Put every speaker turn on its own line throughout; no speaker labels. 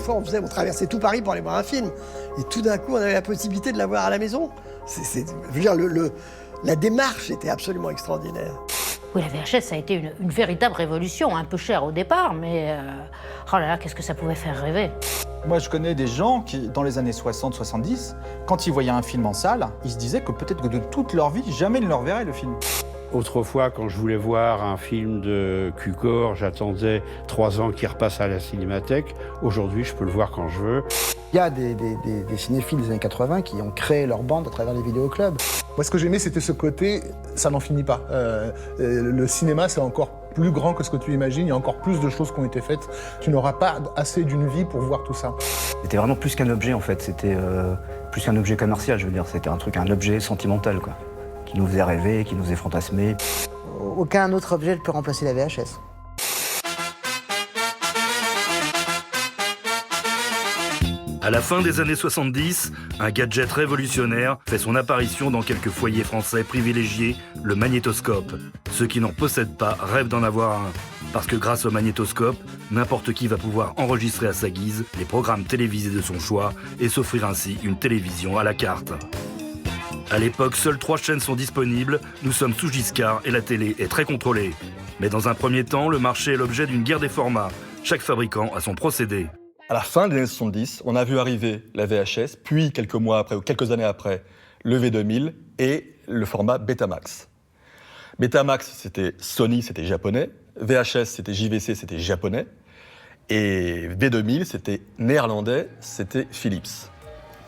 fois, on traversait tout Paris pour aller voir un film. Et tout d'un coup, on avait la possibilité de la voir à la maison. Je veux dire, la démarche était absolument extraordinaire.
Oui, la VHS, ça a été une véritable révolution, un peu chère au départ, mais oh là là, qu'est-ce que ça pouvait faire rêver.
Moi, je connais des gens qui, dans les années 60-70, quand ils voyaient un film en salle, ils se disaient que peut-être que de toute leur vie, jamais ils ne le reverraient, le film.
Autrefois, quand je voulais voir un film de Cukor, j'attendais 3 ans qu'il repasse à la cinémathèque. Aujourd'hui, je peux le voir quand je veux.
Il y a des cinéphiles des années 80 qui ont créé leur bande à travers les vidéoclubs.
Moi, ce que j'aimais, c'était ce côté, ça n'en finit pas. Le cinéma, c'est encore plus grand que ce que tu imagines. Il y a encore plus de choses qui ont été faites. Tu n'auras pas assez d'une vie pour voir tout ça.
C'était vraiment plus qu'un objet, en fait. C'était plus qu'un objet commercial, je veux dire. C'était un objet sentimental, quoi, qui nous faisait rêver, qui nous faisait fantasmer.
Aucun autre objet ne peut remplacer la VHS.
À la fin des années 70, un gadget révolutionnaire fait son apparition dans quelques foyers français privilégiés, le magnétoscope. Ceux qui n'en possèdent pas rêvent d'en avoir un. Parce que grâce au magnétoscope, n'importe qui va pouvoir enregistrer à sa guise les programmes télévisés de son choix et s'offrir ainsi une télévision à la carte. À l'époque, seules 3 chaînes sont disponibles, nous sommes sous Giscard et la télé est très contrôlée. Mais dans un premier temps, le marché est l'objet d'une guerre des formats. Chaque fabricant a son procédé.
À la fin des années 70, on a vu arriver la VHS, puis quelques mois après ou quelques années après, le V2000 et le format Betamax. Betamax, c'était Sony, c'était japonais. VHS, c'était JVC, c'était japonais. Et V2000, c'était néerlandais, c'était Philips.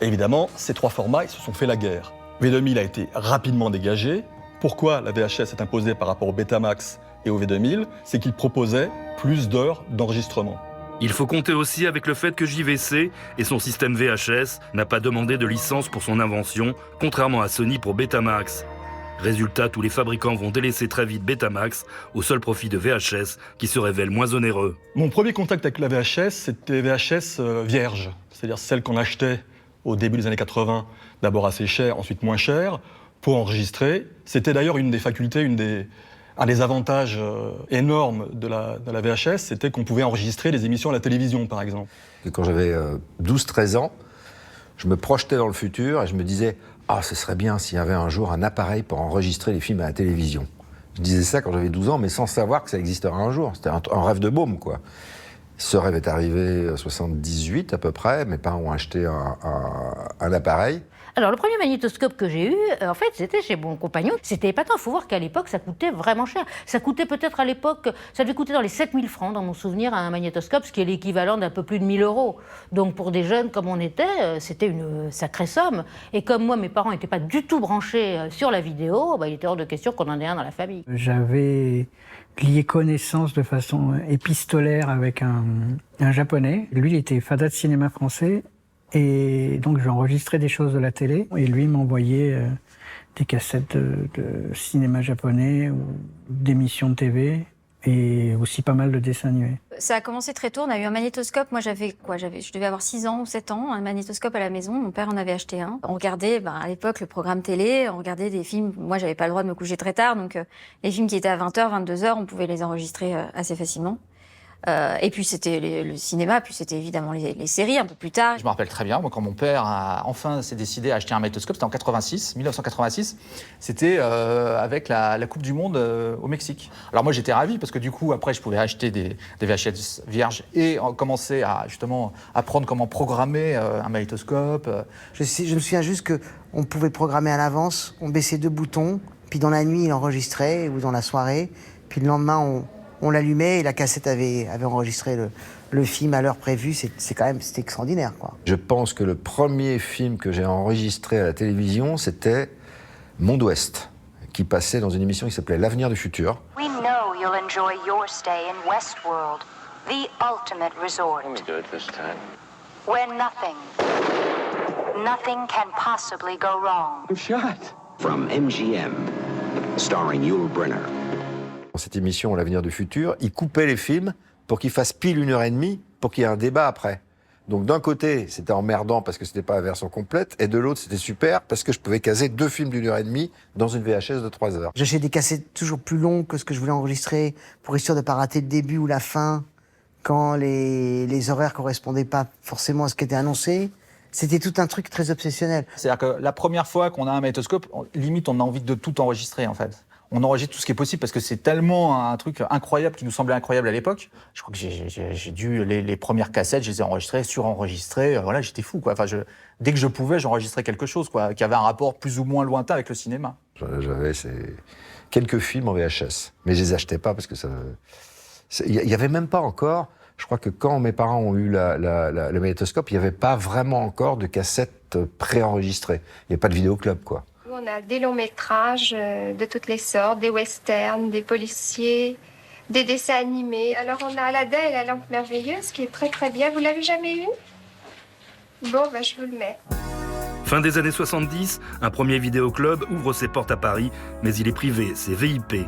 Et évidemment, ces 3 formats, ils se sont fait la guerre. V2000 a été rapidement dégagé. Pourquoi la VHS s'est imposée par rapport au Betamax et au V2000 ? C'est qu'il proposait plus d'heures d'enregistrement.
Il faut compter aussi avec le fait que JVC et son système VHS n'a pas demandé de licence pour son invention, contrairement à Sony pour Betamax. Résultat, tous les fabricants vont délaisser très vite Betamax au seul profit de VHS qui se révèle moins onéreux.
Mon premier contact avec la VHS, c'était VHS vierge, c'est-à-dire celle qu'on achetait au début des années 80, d'abord assez cher, ensuite moins cher, pour enregistrer. C'était d'ailleurs une des facultés, un des avantages énormes de la VHS, c'était qu'on pouvait enregistrer les émissions à la télévision, par exemple.
Et quand j'avais 12-13 ans, je me projetais dans le futur et je me disais « Ah, ce serait bien s'il y avait un jour un appareil pour enregistrer les films à la télévision. » Je disais ça quand j'avais 12 ans, mais sans savoir que ça existerait un jour. C'était un rêve de môme, quoi. Ce rêve est arrivé en 78 à peu près. Mes parents ont acheté un appareil.
Alors, le premier magnétoscope que j'ai eu, en fait, c'était chez mon compagnon. C'était épatant. Il faut voir qu'à l'époque, ça coûtait vraiment cher. Ça coûtait peut-être à l'époque, ça devait coûter dans les 7000 francs, dans mon souvenir, un magnétoscope, ce qui est l'équivalent d'un peu plus de 1000 €. Donc, pour des jeunes comme on était, c'était une sacrée somme. Et comme moi, mes parents n'étaient pas du tout branchés sur la vidéo, il était hors de question qu'on en ait un dans la famille.
J'avais lié connaissance de façon épistolaire avec un Japonais. Lui, il était fada de cinéma français. Et donc j'enregistrais des choses de la télé et lui m'envoyait des cassettes de cinéma japonais ou d'émissions de TV et aussi pas mal de dessins animés.
Ça a commencé très tôt, on a eu un magnétoscope. Moi je devais avoir 6 ans ou 7 ans, un magnétoscope à la maison, mon père en avait acheté un. On regardait à l'époque le programme télé, on regardait des films, moi j'avais pas le droit de me coucher très tard, donc les films qui étaient à 20h, 22h, on pouvait les enregistrer assez facilement. Et puis c'était le cinéma, puis c'était évidemment les séries un peu plus tard.
Je me rappelle très bien, moi, quand mon père s'est décidé à acheter un magnétoscope, c'était en 1986, c'était avec la Coupe du Monde au Mexique. Alors moi j'étais ravi parce que du coup après je pouvais acheter des VHS vierges et commencer à justement apprendre comment programmer un magnétoscope.
Je me souviens juste qu'on pouvait programmer à l'avance, on baissait 2 boutons, puis dans la nuit il enregistrait ou dans la soirée, puis le lendemain on l'allumait et la cassette avait enregistré le film à l'heure prévue. C'était extraordinaire, quoi.
Je pense que le premier film que j'ai enregistré à la télévision, c'était Monde Ouest, qui passait dans une émission qui s'appelait L'Avenir du Futur.
We know you'll enjoy your stay in Westworld, the ultimate resort.
Let me do it this time.
Where nothing can possibly go wrong.
I'm shot. From MGM, starring Yul Brynner.
Dans cette émission L'Avenir du Futur, il coupait les films pour qu'ils fassent pile 1h30 pour qu'il y ait un débat après. Donc d'un côté, c'était emmerdant parce que c'était pas la version complète, et de l'autre, c'était super parce que je pouvais caser 2 films d'1h30 dans une VHS de 3 heures.
J'achetais des cassettes toujours plus longues que ce que je voulais enregistrer pour être sûr de ne pas rater le début ou la fin, quand les horaires correspondaient pas forcément à ce qui était annoncé. C'était tout un truc très obsessionnel.
C'est-à-dire que la première fois qu'on a un magnétoscope, limite, on a envie de tout enregistrer, en fait. On enregistre tout ce qui est possible parce que c'est tellement un truc incroyable qui nous semblait incroyable à l'époque. Je crois que j'ai dû les premières cassettes, je les ai enregistrées, surenregistrées. Voilà, j'étais fou, quoi. Enfin, dès que je pouvais, j'enregistrais quelque chose, quoi, qui avait un rapport plus ou moins lointain avec le cinéma.
J'avais quelques films en VHS, mais je les achetais pas parce que ça. Il y avait même pas encore. Je crois que quand mes parents ont eu le magnétoscope, il n'y avait pas vraiment encore de cassettes préenregistrées. Il n'y avait pas de vidéoclub, quoi.
On a des longs métrages de toutes les sortes, des westerns, des policiers, des dessins animés. Alors on a Aladdin et la lampe merveilleuse qui est très très bien. Vous l'avez jamais eu? Bon, ben je vous le mets.
Fin des années 70, un premier vidéoclub ouvre ses portes à Paris, mais il est privé, c'est VIP.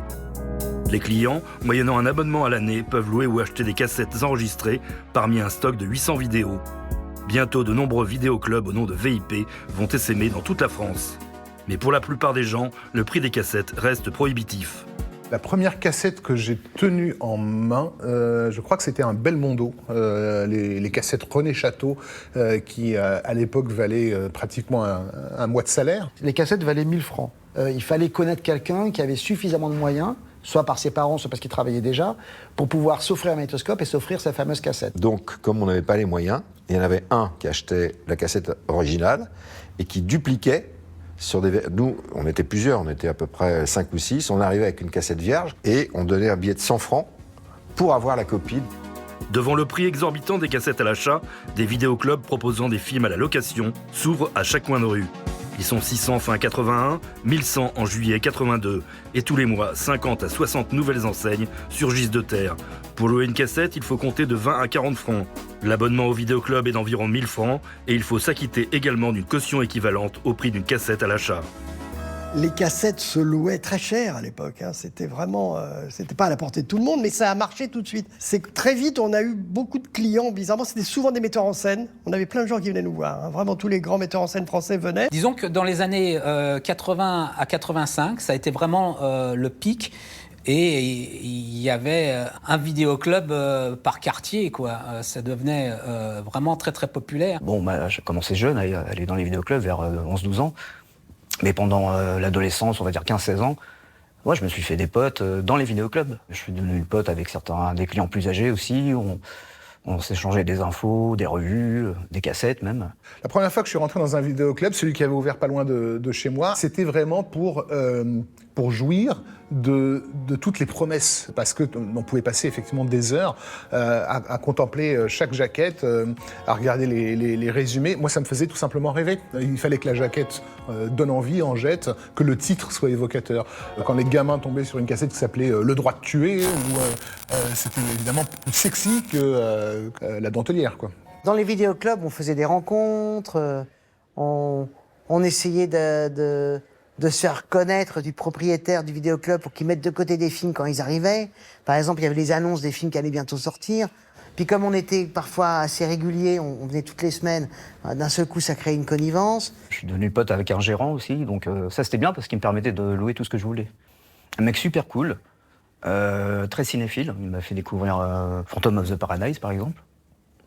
Les clients, moyennant un abonnement à l'année, peuvent louer ou acheter des cassettes enregistrées parmi un stock de 800 vidéos. Bientôt, de nombreux vidéoclubs au nom de VIP vont essaimer dans toute la France. Mais pour la plupart des gens, le prix des cassettes reste prohibitif.
La première cassette que j'ai tenue en main, je crois que c'était un Belmondo, les cassettes René Château, qui à l'époque valaient pratiquement un mois de salaire.
Les cassettes valaient 1000 francs. Il fallait connaître quelqu'un qui avait suffisamment de moyens, soit par ses parents, soit parce qu'il travaillait déjà, pour pouvoir s'offrir un magnétoscope et s'offrir sa fameuse cassette.
Donc, comme on n'avait pas les moyens, il y en avait un qui achetait la cassette originale et qui dupliquait sur des... Nous, on était plusieurs, on était à peu près 5 ou 6, on arrivait avec une cassette vierge et on donnait un billet de 100 francs pour avoir la copie.
Devant le prix exorbitant des cassettes à l'achat, des vidéoclubs proposant des films à la location s'ouvrent à chaque coin de rue. Ils sont 600 fin 81, 1100 en juillet 82. Et tous les mois, 50 à 60 nouvelles enseignes surgissent de terre. Pour louer une cassette, il faut compter de 20 à 40 francs. L'abonnement au vidéoclub est d'environ 1000 francs et il faut s'acquitter également d'une caution équivalente au prix d'une cassette à l'achat.
Les cassettes se louaient très cher à l'époque. C'était vraiment, c'était pas à la portée de tout le monde, mais ça a marché tout de suite. C'est que très vite, on a eu beaucoup de clients. Bizarrement, c'était souvent des metteurs en scène. On avait plein de gens qui venaient nous voir. Vraiment, tous les grands metteurs en scène français venaient.
Disons que dans les années 80 à 85, ça a été vraiment le pic. Et il y avait un vidéoclub par quartier, quoi. Ça devenait vraiment très très populaire.
Bon, j'ai commencé jeune à aller dans les vidéoclubs vers 11-12 ans. Mais pendant l'adolescence, on va dire 15-16 ans, moi, je me suis fait des potes dans les vidéoclubs. Je suis devenu pote avec certains des clients plus âgés aussi. On s'échangeait des infos, des revues, des cassettes même.
La première fois que je suis rentré dans un vidéoclub, celui qui avait ouvert pas loin de chez moi, c'était vraiment pour jouir de toutes les promesses. Parce qu'on pouvait passer effectivement des heures à contempler chaque jaquette, à regarder les résumés. Moi, ça me faisait tout simplement rêver. Il fallait que la jaquette donne envie, en jette, que le titre soit évocateur. Quand les gamins tombaient sur une cassette qui s'appelait Le droit de tuer, c'était évidemment plus sexy que la dentelière, quoi.
Dans les vidéoclubs, on faisait des rencontres, on essayait de se faire connaître du propriétaire du vidéoclub pour qu'il mette de côté des films quand ils arrivaient. Par exemple, il y avait les annonces des films qui allaient bientôt sortir. Puis comme on était parfois assez réguliers, on venait toutes les semaines, d'un seul coup ça créait une connivence.
Je suis devenu pote avec un gérant aussi, donc ça c'était bien parce qu'il me permettait de louer tout ce que je voulais. Un mec super cool, très cinéphile, il m'a fait découvrir Phantom of the Paradise par exemple.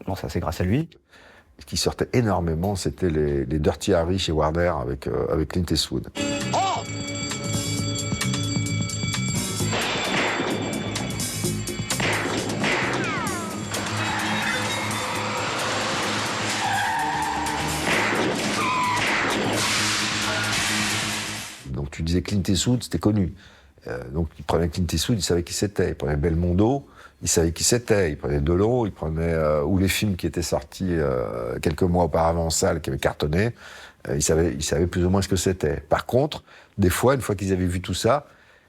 Bon, ça c'est grâce à lui.
Ce qui sortait énormément, c'était les Dirty Harry chez Warner avec Clint Eastwood. Donc tu disais Clint Eastwood, c'était connu. Donc il prenait Clint Eastwood, il savait qui c'était. Il prenait Belmondo, il savait qui c'était. Il prenait Delon, il prenait ou les films qui étaient sortis quelques mois auparavant en salle, qui avaient cartonné. Il savait plus ou moins ce que c'était. Par contre, des fois, une fois qu'ils avaient vu tout ça,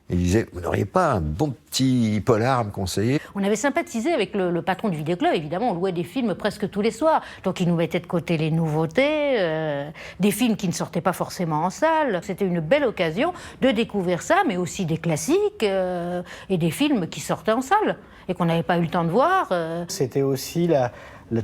ils disaient « Vous n'auriez pas un bon petit polar à me conseiller ?»
On avait sympathisé avec le patron du vidéoclub, évidemment, on louait des films presque tous les soirs. Donc il nous mettait de côté les nouveautés, des films qui ne sortaient pas forcément en salle. C'était une belle occasion de découvrir ça, mais aussi des classiques et des films qui sortaient en salle et qu'on n'avait pas eu le temps de voir.
C'était aussi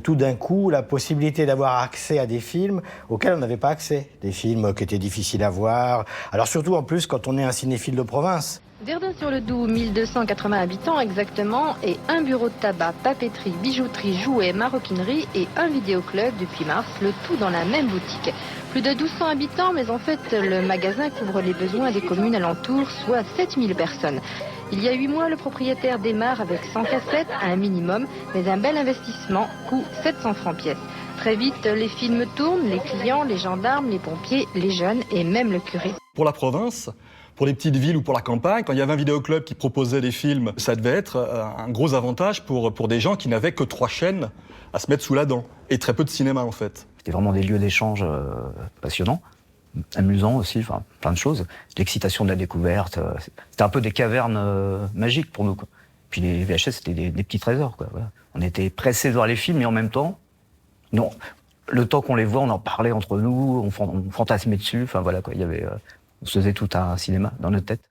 tout d'un coup la possibilité d'avoir accès à des films auxquels on n'avait pas accès. Des films qui étaient difficiles à voir. Alors surtout en plus quand on est un cinéphile de province.
Verdun-sur-le-Doubs, 1280 habitants exactement, et un bureau de tabac, papeterie, bijouterie, jouets, maroquinerie et un vidéoclub depuis mars, le tout dans la même boutique. Plus de 1200 habitants, mais en fait, le magasin couvre les besoins des communes alentours, soit 7000 personnes. Il y a 8 mois, le propriétaire démarre avec 100 cassettes à un minimum, mais un bel investissement, coût 700 francs pièce. Très vite, les films tournent, les clients, les gendarmes, les pompiers, les jeunes et même le curé.
Pour la province, pour les petites villes ou pour la campagne, quand il y avait un vidéoclub qui proposait des films, ça devait être un gros avantage pour des gens qui n'avaient que 3 chaînes à se mettre sous la dent. Et très peu de cinéma, en fait.
C'était vraiment des lieux d'échange passionnants, amusants aussi, enfin plein de choses. L'excitation de la découverte, c'était un peu des cavernes magiques pour nous, quoi. Puis les VHS, c'était des petits trésors, quoi. Voilà. On était pressés de voir les films, mais en même temps, non, le temps qu'on les voit, on en parlait entre nous, on fantasmait dessus, enfin voilà, quoi. Il y avait, on se faisait tout un cinéma dans notre tête.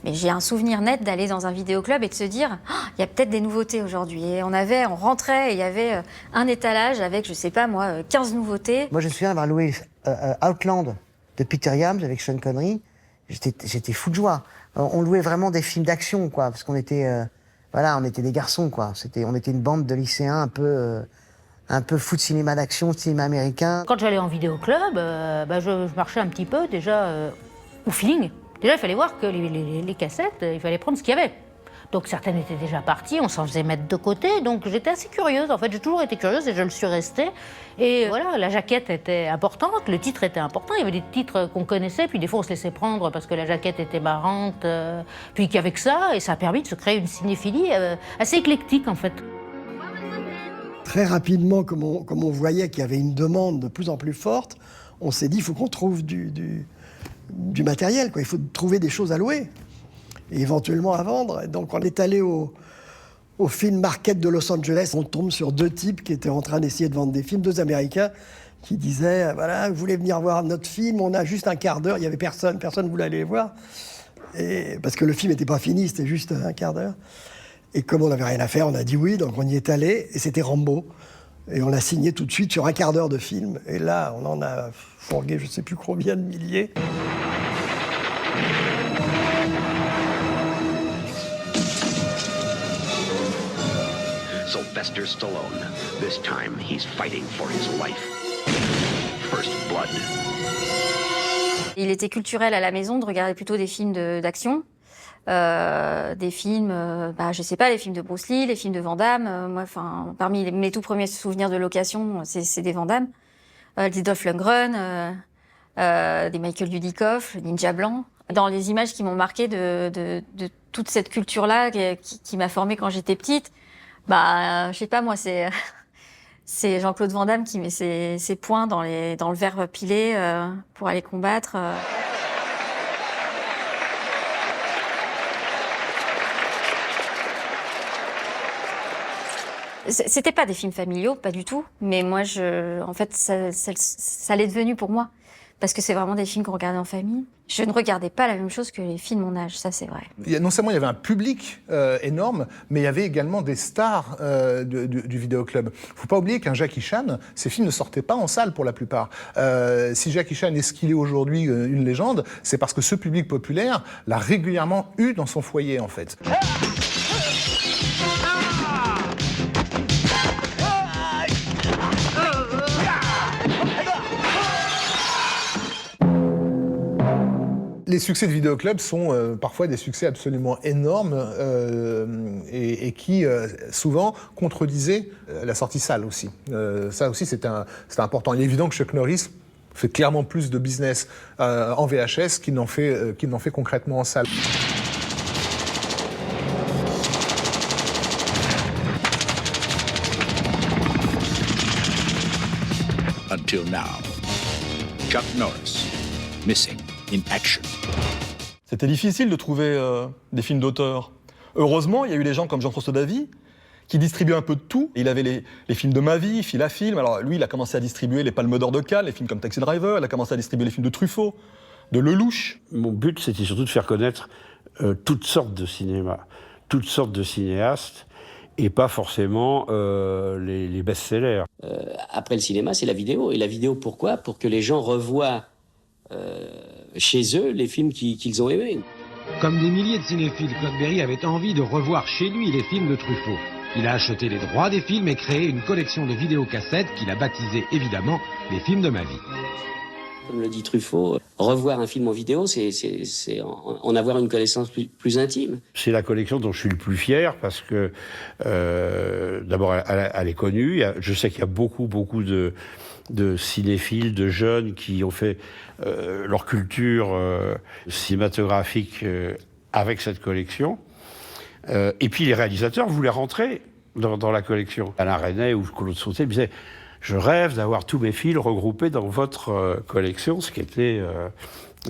Mais j'ai un souvenir net d'aller dans un vidéoclub et de se dire il y a peut-être des nouveautés aujourd'hui. Et on rentrait et il y avait un étalage avec, je sais pas moi, 15 nouveautés.
Moi, je me souviens d'avoir loué Outland de Peter Iams avec Sean Connery. J'étais fou de joie. On louait vraiment des films d'action, quoi, parce qu'on était, on était des garçons, quoi. On était une bande de lycéens un peu fou de cinéma d'action, de cinéma américain.
Quand j'allais en vidéoclub, je marchais un petit peu déjà au feeling. Déjà, il fallait voir que les cassettes, il fallait prendre ce qu'il y avait. Donc certaines étaient déjà parties, on s'en faisait mettre de côté, donc j'étais assez curieuse. En fait, j'ai toujours été curieuse et je le suis restée. Et voilà, la jaquette était importante, le titre était important. Il y avait des titres qu'on connaissait, puis des fois on se laissait prendre parce que la jaquette était marrante. Puis qu'avec ça, et ça a permis de se créer une cinéphilie assez éclectique en fait.
Très rapidement, comme on voyait qu'il y avait une demande de plus en plus forte, on s'est dit il faut qu'on trouve du matériel, quoi. Il faut trouver des choses à louer et éventuellement à vendre. Et donc on est allé au film market de Los Angeles. On tombe sur 2 types qui étaient en train d'essayer de vendre des films, 2 Américains qui disaient voilà, vous voulez venir voir notre film, on a juste un quart d'heure. Il y avait personne ne voulait aller les voir parce que le film n'était pas fini, c'était juste un quart d'heure. Et comme on n'avait rien à faire, on a dit oui, donc on y est allé et c'était Rambo. Et on l'a signé tout de suite sur un quart d'heure de film. Et là, on en a fourgué je ne sais plus combien de milliers.
Sylvester Stallone. This time, he's fighting for his life. First Blood.
Il était culturel à la maison de regarder plutôt des films d'action. Des films, je sais pas, les films de Bruce Lee, les films de Van Damme. Moi, parmi mes tout premiers souvenirs de location, c'est des Van Damme, des Dolph Lundgren, des Michael Dudikoff, Ninja Blanc. Dans les images qui m'ont marqué de toute cette culture-là qui m'a formée quand j'étais petite, je sais pas moi, c'est Jean-Claude Van Damme qui met ses poings dans le verre pilé pour aller combattre. C'était pas des films familiaux, pas du tout. Mais moi, en fait, ça l'est devenu pour moi. Parce que c'est vraiment des films qu'on regardait en famille. Je ne regardais pas la même chose que les films de mon âge, ça c'est vrai.
Non seulement il y avait un public énorme, mais il y avait également des stars du vidéoclub. Il ne faut pas oublier qu'un Jackie Chan, ces films ne sortaient pas en salle pour la plupart. Si Jackie Chan est ce qu'il est aujourd'hui, une légende, c'est parce que ce public populaire l'a régulièrement eu dans son foyer en fait. Les succès de vidéoclub sont parfois des succès absolument énormes et qui souvent contredisaient la sortie salle aussi. Ça aussi c'était important. Il est évident que Chuck Norris fait clairement plus de business en VHS qu'il n'en fait concrètement en salle.
Until now, Chuck Norris, missing in action.
C'était difficile de trouver des films d'auteur. Heureusement, il y a eu des gens comme Jean-François Davy qui distribuaient un peu de tout. Il avait les films de Mavie, Fil à Film. Alors lui, il a commencé à distribuer les Palmes d'Or de Cannes, les films comme Taxi Driver. Il a commencé à distribuer les films de Truffaut, de Lelouch.
Mon but, c'était surtout de faire connaître toutes sortes de cinéma, toutes sortes de cinéastes, et pas forcément les best-sellers.
Après le cinéma, c'est la vidéo. Et la vidéo, pourquoi ? Pour que les gens revoient chez eux les films qu'ils ont aimés.
Comme des milliers de cinéphiles, Claude Berry avait envie de revoir chez lui les films de Truffaut. Il a acheté les droits des films et créé une collection de vidéocassettes qu'il a baptisée évidemment « Les films de ma vie ».
Comme le dit Truffaut, revoir un film en vidéo, c'est en avoir une connaissance plus intime.
C'est la collection dont je suis le plus fier parce que, d'abord, elle est connue. Je sais qu'il y a beaucoup de cinéphiles, de jeunes qui ont fait leur culture cinématographique avec cette collection. Et puis les réalisateurs voulaient rentrer dans la collection. Alain Resnais ou Claude Sautet me disaient « Je rêve d'avoir tous mes films regroupés dans votre collection », ce qui était...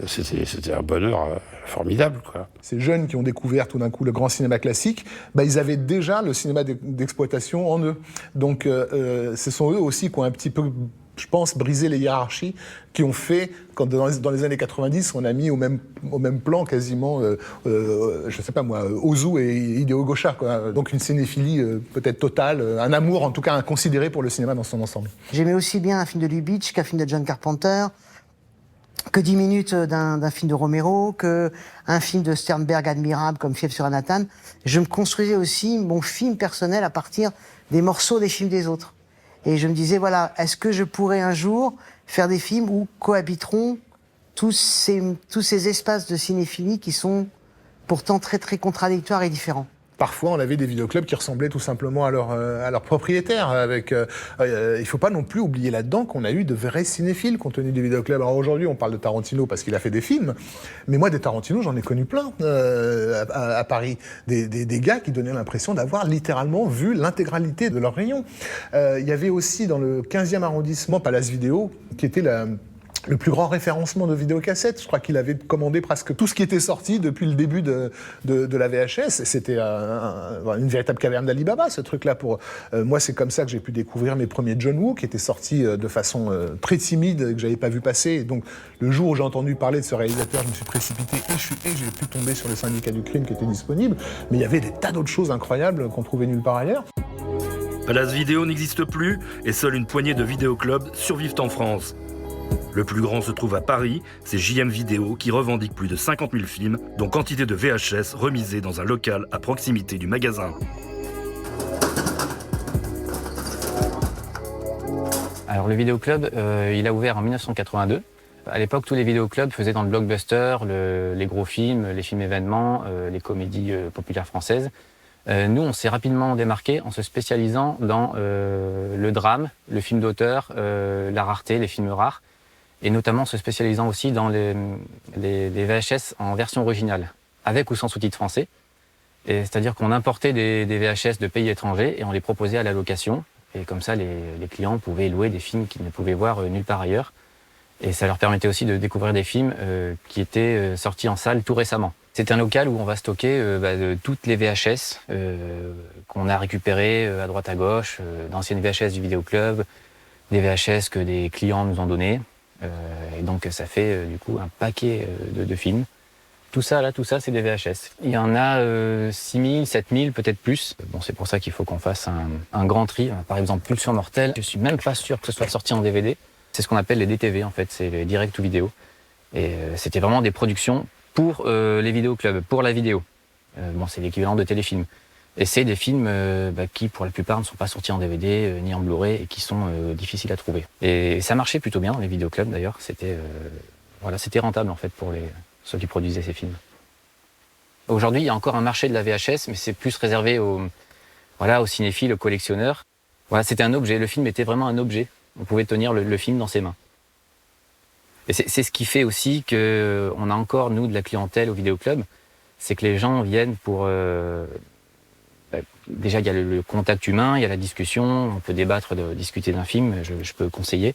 C'était un bonheur formidable, quoi.
Ces jeunes qui ont découvert tout d'un coup le grand cinéma classique, ils avaient déjà le cinéma d'exploitation en eux. Donc ce sont eux aussi qui ont un petit peu, je pense, brisé les hiérarchies, qui ont fait, quand dans les années 90, on a mis au même plan quasiment, je sais pas moi, Ozu et Hideo Gosha, quoi. Donc une cinéphilie peut-être totale, un amour en tout cas inconsidéré pour le cinéma dans son ensemble.
J'aimais aussi bien un film de Lubitsch qu'un film de John Carpenter, que 10 minutes d'un film de Romero, qu'un film de Sternberg admirable comme Fièvre sur Manhattan. Je me construisais aussi mon film personnel à partir des morceaux des films des autres. Et je me disais, voilà, est-ce que je pourrais un jour faire des films où cohabiteront tous ces espaces de cinéphilie qui sont pourtant très très contradictoires et différents.
Parfois, on avait des vidéoclubs qui ressemblaient tout simplement à leurs propriétaires. Il ne faut pas non plus oublier là-dedans qu'on a eu de vrais cinéphiles compte tenu des vidéoclubs. Alors aujourd'hui, on parle de Tarantino parce qu'il a fait des films, mais moi, des Tarantino, j'en ai connu plein à Paris. Des gars qui donnaient l'impression d'avoir littéralement vu l'intégralité de leur rayon. Il y avait aussi dans le 15e arrondissement Palace Vidéo, qui était le plus grand référencement de vidéocassettes. Je crois qu'il avait commandé presque tout ce qui était sorti depuis le début de la VHS. C'était une véritable caverne d'Alibaba, ce truc-là. Moi, c'est comme ça que j'ai pu découvrir mes premiers John Woo, qui étaient sortis de façon très timide, que j'avais pas vu passer. Et donc, le jour où j'ai entendu parler de ce réalisateur, je me suis précipité et j'ai pu tomber sur le Syndicat du crime qui était disponible. Mais il y avait des tas d'autres choses incroyables qu'on trouvait nulle part ailleurs.
Palace Vidéo n'existe plus et seule une poignée de vidéoclubs survivent en France. Le plus grand se trouve à Paris, c'est JM Vidéo qui revendique plus de 50 000 films, dont quantité de VHS remisés dans un local à proximité du magasin.
Alors le vidéoclub, il a ouvert en 1982. À l'époque, tous les vidéoclubs faisaient dans le blockbuster, les gros films, les films événements, les comédies populaires françaises. Nous, on s'est rapidement démarqué en se spécialisant dans le drame, le film d'auteur, la rareté, les films rares, et notamment se spécialisant aussi dans les VHS en version originale, avec ou sans sous-titres français. C'est-à-dire qu'on importait des VHS de pays étrangers et on les proposait à la location. Et comme ça, les clients pouvaient louer des films qu'ils ne pouvaient voir nulle part ailleurs. Et ça leur permettait aussi de découvrir des films qui étaient sortis en salle tout récemment. C'est un local où on va stocker toutes les VHS qu'on a récupérées à droite à gauche, d'anciennes VHS du vidéoclub, des VHS que des clients nous ont données. Et donc ça fait du coup un paquet de films. Tout ça, c'est des VHS. Il y en a 6000, 7000, peut-être plus. Bon, c'est pour ça qu'il faut qu'on fasse un grand tri. Par exemple, Pulsion Mortelle, je suis même pas sûr que ce soit sorti en DVD. C'est ce qu'on appelle les DTV, en fait, c'est les direct to vidéo. Et c'était vraiment des productions pour les vidéoclubs, pour la vidéo. Bon, c'est l'équivalent de téléfilms. Et c'est des films qui, pour la plupart, ne sont pas sortis en DVD ni en Blu-ray et qui sont difficiles à trouver. Et ça marchait plutôt bien dans les vidéoclubs, d'ailleurs. C'était rentable, en fait, pour ceux qui produisaient ces films. Aujourd'hui, il y a encore un marché de la VHS, mais c'est plus réservé aux cinéphiles, aux collectionneurs. Voilà, c'était un objet. Le film était vraiment un objet. On pouvait tenir le film dans ses mains. Et c'est ce qui fait aussi qu'on a encore, nous, de la clientèle au vidéoclub. C'est que les gens viennent pour... déjà, il y a le contact humain, il y a la discussion, on peut débattre, discuter d'un film, je peux conseiller.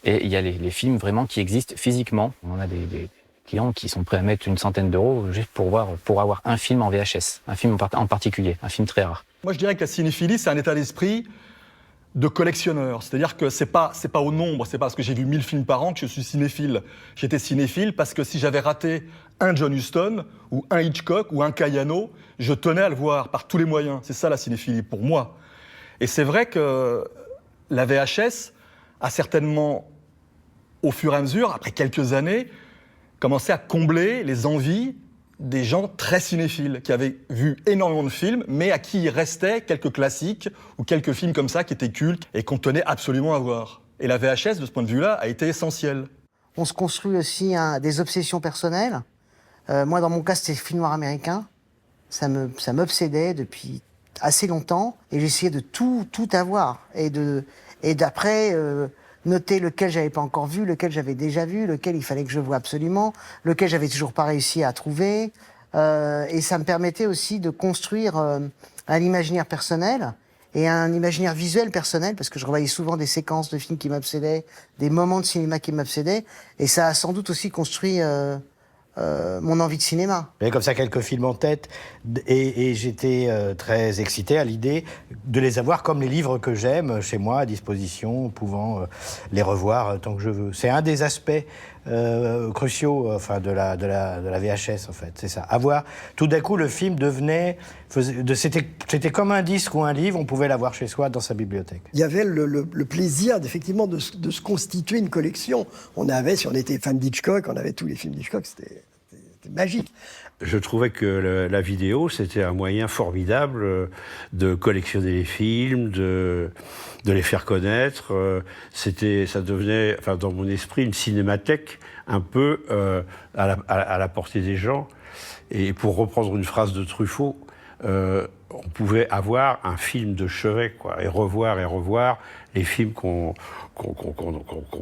Et il y a les films vraiment qui existent physiquement. On a des clients qui sont prêts à mettre une centaine d'euros juste pour avoir un film en VHS, un film en particulier, un film très rare.
Moi, je dirais que la cinéphilie, c'est un état d'esprit de collectionneur. C'est-à-dire que c'est pas au nombre, c'est pas parce que j'ai vu 1000 films par an que je suis cinéphile. J'étais cinéphile parce que si j'avais raté un John Huston, ou un Hitchcock, ou un Cayano, je tenais à le voir par tous les moyens. C'est ça la cinéphilie pour moi. Et c'est vrai que la VHS a certainement, au fur et à mesure, après quelques années, commencé à combler les envies des gens très cinéphiles, qui avaient vu énormément de films, mais à qui il restait quelques classiques ou quelques films comme ça qui étaient cultes et qu'on tenait absolument à voir. Et la VHS, de ce point de vue-là, a été essentielle.
On se construit aussi des obsessions personnelles. Moi, dans mon cas, c'était le film noir américain. Ça m'obsédait depuis assez longtemps et j'essayais de tout avoir et d'après noter lequel j'avais pas encore vu, lequel j'avais déjà vu, lequel il fallait que je voie absolument, lequel j'avais toujours pas réussi à trouver et ça me permettait aussi de construire un imaginaire personnel et un imaginaire visuel personnel parce que je revoyais souvent des séquences de films qui m'obsédaient, des moments de cinéma qui m'obsédaient et ça a sans doute aussi construit mon envie de cinéma.
J'avais comme ça quelques films en tête et j'étais très excité à l'idée de les avoir comme les livres que j'aime chez moi, à disposition, pouvant les revoir tant que je veux. C'est un des aspects cruciaux de la VHS, en fait, c'est ça. Avoir, tout d'un coup, le film c'était comme un disque ou un livre, on pouvait l'avoir chez soi dans sa bibliothèque.
Il y avait le plaisir, effectivement, de se constituer une collection. Si on était fan d'Hitchcock, on avait tous les films d'Hitchcock, c'était magique.
Je trouvais que la vidéo, c'était un moyen formidable de collectionner les films, de les faire connaître. Ça devenait, dans mon esprit, une cinémathèque un peu à la portée des gens. Et pour reprendre une phrase de Truffaut, on pouvait avoir un film de chevet, quoi, et revoir les films qu'on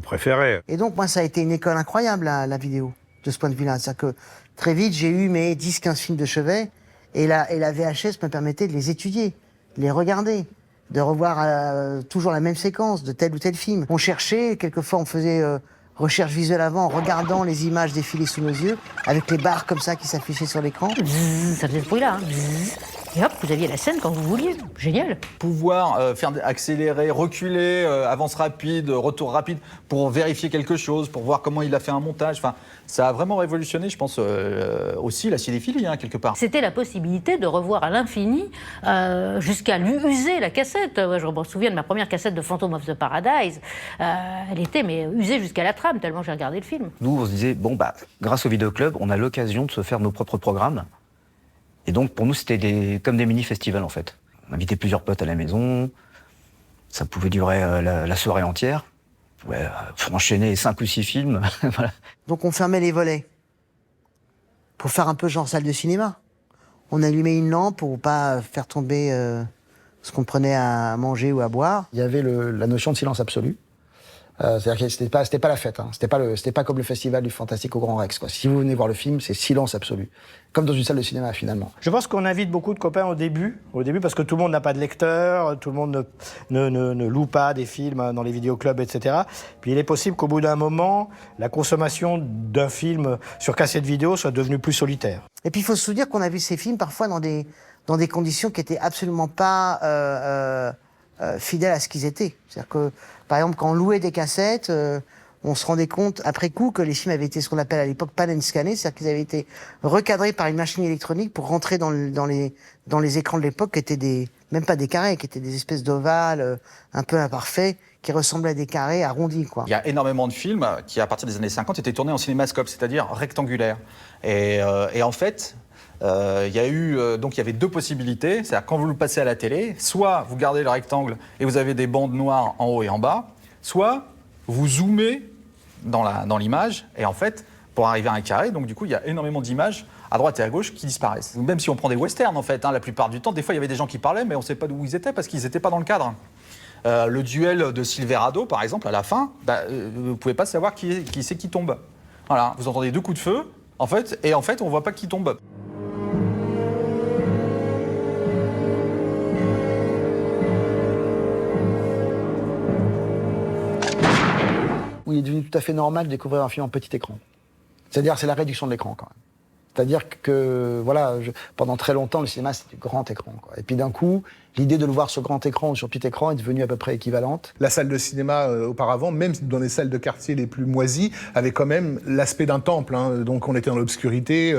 préférait.
Et donc, moi, ça a été une école incroyable, la vidéo, de ce point de vue-là. C'est-à-dire que très vite, j'ai eu mes 10-15 films de chevet, et la VHS me permettait de les étudier, de les regarder, de revoir toujours la même séquence de tel ou tel film. On cherchait, quelquefois on faisait recherche visuelle avant, en regardant les images défiler sous nos yeux, avec les barres comme ça qui s'affichaient sur l'écran.
Ça faisait ce bruit-là. Et hop, vous aviez la scène quand vous vouliez. Génial.
Pouvoir faire accélérer, reculer, avance rapide, retour rapide, pour vérifier quelque chose, pour voir comment il a fait un montage. Enfin, ça a vraiment révolutionné, je pense, aussi la cinéphilie, quelque part.
C'était la possibilité de revoir à l'infini, jusqu'à lui user la cassette. Je me souviens de ma première cassette de Phantom of the Paradise. Elle était usée jusqu'à la trame, tellement j'ai regardé le film.
Nous, on se disait, grâce au vidéoclub, on a l'occasion de se faire nos propres programmes. Et donc, pour nous, c'était comme des mini-festivals, en fait. On invitait plusieurs potes à la maison. Ça pouvait durer la soirée entière. On pouvait enchaîner 5 ou 6 films. Voilà.
Donc, on fermait les volets. Pour faire un peu genre salle de cinéma. On allumait une lampe pour pas faire tomber ce qu'on prenait à manger ou à boire.
Il y avait la notion de silence absolu. C'est-à-dire que c'était pas la fête, hein. C'était pas comme le festival du Fantastique au Grand Rex, quoi. Si vous venez voir le film, c'est silence absolu. Comme dans une salle de cinéma, finalement.
Je pense qu'on invite beaucoup de copains au début parce que tout le monde n'a pas de lecteur, tout le monde ne loue pas des films dans les vidéoclubs, etc. Puis il est possible qu'au bout d'un moment, la consommation d'un film sur cassette vidéo soit devenue plus solitaire.
Et puis il faut se souvenir qu'on a vu ces films parfois dans des conditions qui étaient absolument pas fidèles à ce qu'ils étaient. C'est-à-dire que, par exemple, quand on louait des cassettes, on se rendait compte après coup que les films avaient été ce qu'on appelle à l'époque pan and scanné, c'est-à-dire qu'ils avaient été recadrés par une machine électronique pour rentrer dans les écrans de l'époque qui étaient même pas des carrés, qui étaient des espèces d'ovales un peu imparfaits, qui ressemblaient à des carrés arrondis, quoi.
Il y a énormément de films qui, à partir des années 50, étaient tournés en cinémascope, c'est-à-dire rectangulaire. Et en fait, il y avait 2 possibilités. C'est-à-dire quand vous le passez à la télé, soit vous gardez le rectangle et vous avez des bandes noires en haut et en bas, soit vous zoomez dans l'image et en fait, pour arriver à un carré, donc du coup, il y a énormément d'images à droite et à gauche qui disparaissent. Même si on prend des westerns, en fait, la plupart du temps, des fois, il y avait des gens qui parlaient, mais on ne sait pas d'où ils étaient parce qu'ils n'étaient pas dans le cadre. Le duel de Silverado, par exemple, à la fin, vous ne pouvez pas savoir qui c'est qui tombe. Voilà, vous entendez 2 coups de feu, en fait, on ne voit pas qui tombe.
Où il est devenu tout à fait normal de découvrir un film en petit écran. C'est-à-dire, c'est la réduction de l'écran, quand même. C'est-à-dire que, pendant très longtemps, le cinéma, c'était du grand écran, quoi. Et puis d'un coup, l'idée de le voir sur grand écran ou sur petit écran est devenue à peu près équivalente.
La salle de cinéma, auparavant, même dans les salles de quartier les plus moisies, avait quand même l'aspect d'un temple, hein. Donc on était dans l'obscurité,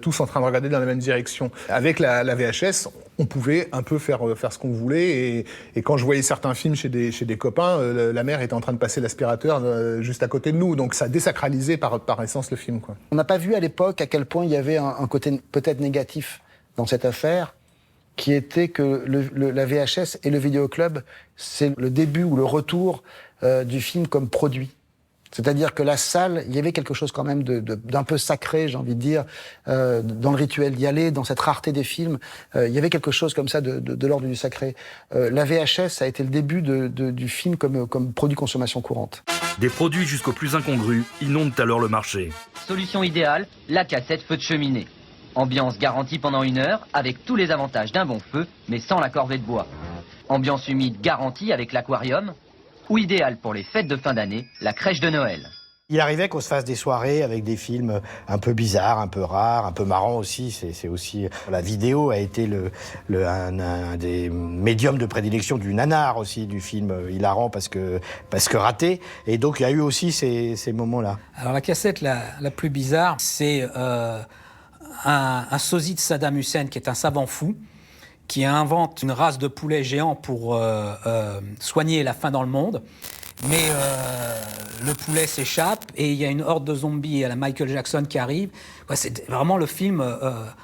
tous en train de regarder dans la même direction. Avec la VHS, on pouvait un peu faire ce qu'on voulait. Et quand je voyais certains films chez des copains, la mère était en train de passer l'aspirateur juste à côté de nous. Donc ça désacralisait par essence le film, quoi.
On n'a pas vu à l'époque à quel point il y avait un côté peut-être négatif dans cette affaire, qui était que la VHS et le vidéoclub, c'est le début ou le retour du film comme produit. C'est-à-dire que la salle, il y avait quelque chose quand même d'un peu sacré, j'ai envie de dire, dans le rituel d'y aller, dans cette rareté des films. Il y avait quelque chose comme ça de l'ordre du sacré. La VHS, ça a été le début du film comme produit consommation courante.
Des produits jusqu'aux plus incongrus inondent alors le marché.
Solution idéale, la cassette feu de cheminée. Ambiance garantie pendant 1 heure, avec tous les avantages d'un bon feu, mais sans la corvée de bois. Ambiance humide garantie avec l'aquarium. Ou idéal pour les fêtes de fin d'année, la crèche de Noël.
Il arrivait qu'on se fasse des soirées avec des films un peu bizarres, un peu rares, un peu marrants aussi. C'est aussi la vidéo a été un des médiums de prédilection du nanar aussi, du film hilarant parce que raté. Et donc il y a eu aussi ces moments-là.
Alors la cassette la plus bizarre, c'est un sosie de Saddam Hussein qui est un savant fou, qui invente une race de poulets géants pour soigner la faim dans le monde. Mais le poulet s'échappe et il y a une horde de zombies à la Michael Jackson qui arrive. Ouais, c'est vraiment le film...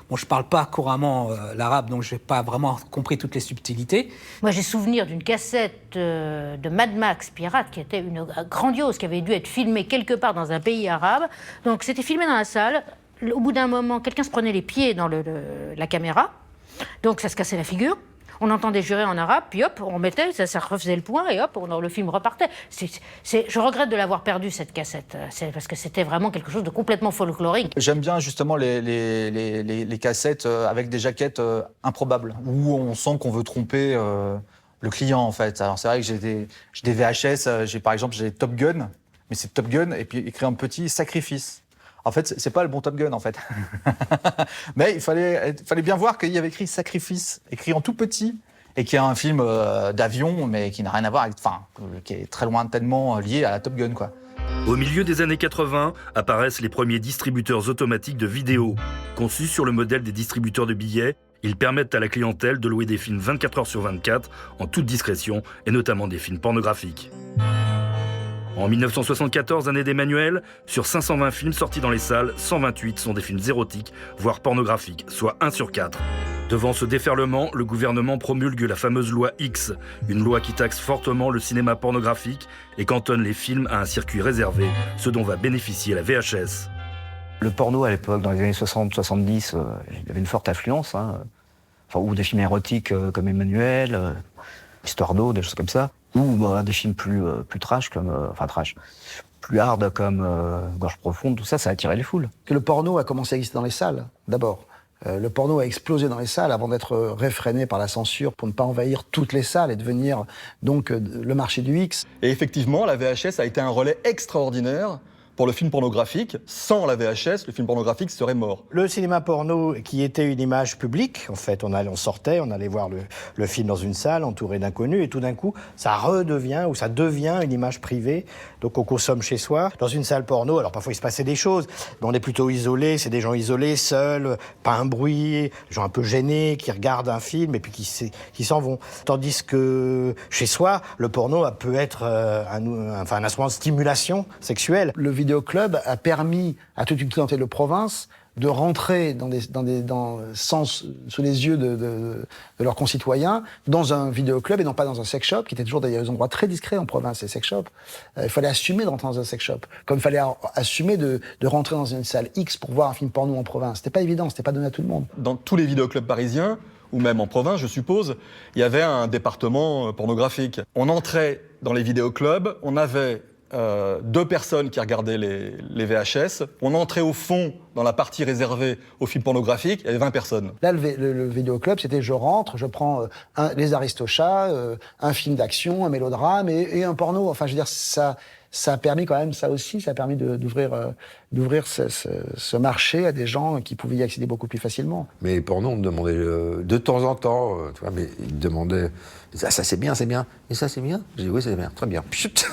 bon, je ne parle pas couramment l'arabe, donc je n'ai pas vraiment compris toutes les subtilités.
Moi, j'ai souvenir d'une cassette de Mad Max Pirate qui était grandiose, qui avait dû être filmée quelque part dans un pays arabe. Donc, c'était filmé dans la salle. Au bout d'un moment, quelqu'un se prenait les pieds dans la caméra. Donc ça se cassait la figure, on entendait jurer en arabe, puis hop, on mettait, ça refaisait le point, et hop, le film repartait. Je regrette de l'avoir perdu, cette cassette, parce que c'était vraiment quelque chose de complètement folklorique.
J'aime bien justement les cassettes avec des jaquettes improbables, où on sent qu'on veut tromper le client, en fait. Alors c'est vrai que j'ai des VHS, par exemple, j'ai Top Gun, mais c'est Top Gun, et puis écrit en petit « Sacrifice ». En fait, c'est pas le bon Top Gun, en fait. Mais il fallait bien voir qu'il y avait écrit « Sacrifice », écrit en tout petit, et qui est un film d'avion, mais qui n'a rien à voir avec... Enfin, qui est très lointainement lié à la Top Gun, quoi.
Au milieu des années 80, apparaissent les premiers distributeurs automatiques de vidéos. Conçus sur le modèle des distributeurs de billets, ils permettent à la clientèle de louer des films 24 heures sur 24, en toute discrétion, et notamment des films pornographiques. En 1974, année d'Emmanuel, sur 520 films sortis dans les salles, 128 sont des films érotiques, voire pornographiques, soit 1 sur 4. Devant ce déferlement, le gouvernement promulgue la fameuse loi X, une loi qui taxe fortement le cinéma pornographique et cantonne les films à un circuit réservé, ce dont va bénéficier la VHS.
Le porno à l'époque, dans les années 60-70, il y avait une forte affluence, ou des films érotiques comme Emmanuel, Histoire d'eau, des choses comme ça. Ou des films plus trash, plus hard comme Gorge profonde, tout ça, ça a attiré les foules.
Le porno a commencé à exister dans les salles, d'abord. Le porno a explosé dans les salles avant d'être réfréné par la censure pour ne pas envahir toutes les salles et devenir donc le marché du X.
Et effectivement, la VHS a été un relais extraordinaire pour le film pornographique. Sans la VHS, le film pornographique serait mort.
Le cinéma porno, qui était une image publique, en fait, on sortait, on allait voir le film dans une salle, entouré d'inconnus, et tout d'un coup, ça devient une image privée, donc on consomme chez soi. Dans une salle porno, alors parfois il se passait des choses, mais on est plutôt isolé, c'est des gens isolés, seuls, pas un bruit, des gens un peu gênés, qui regardent un film et puis qui s'en vont. Tandis que chez soi, le porno peut être un instrument de stimulation sexuelle.
Le vidéoclub a permis à toute une clientèle de province de rentrer sous les yeux de leurs concitoyens dans un vidéoclub et non pas dans un sex shop, qui était toujours des endroits très discrets en province, les sex shops. Il fallait assumer de rentrer dans un sex shop, comme il fallait assumer de rentrer dans une salle X pour voir un film porno en province. C'était pas évident, c'était pas donné à tout le monde.
Dans tous les vidéoclubs parisiens, ou même en province, je suppose, il y avait un département pornographique. On entrait dans les vidéoclubs, on avait 2 personnes qui regardaient les VHS. On entrait au fond, dans la partie réservée aux films pornographiques, il y avait 20 personnes.
Là, le vidéoclub, c'était je rentre, je prends les Aristochats, un film d'action, un mélodrame et un porno. Enfin, je veux dire, ça a permis quand même, ça aussi, ça a permis d'ouvrir ce marché à des gens qui pouvaient y accéder beaucoup plus facilement.
Mais pour nous, on me demandait de temps en temps, tu vois, mais ils me demandaient ça c'est bien, et ça c'est bien. J'ai dit oui, c'est bien, très bien. Chut.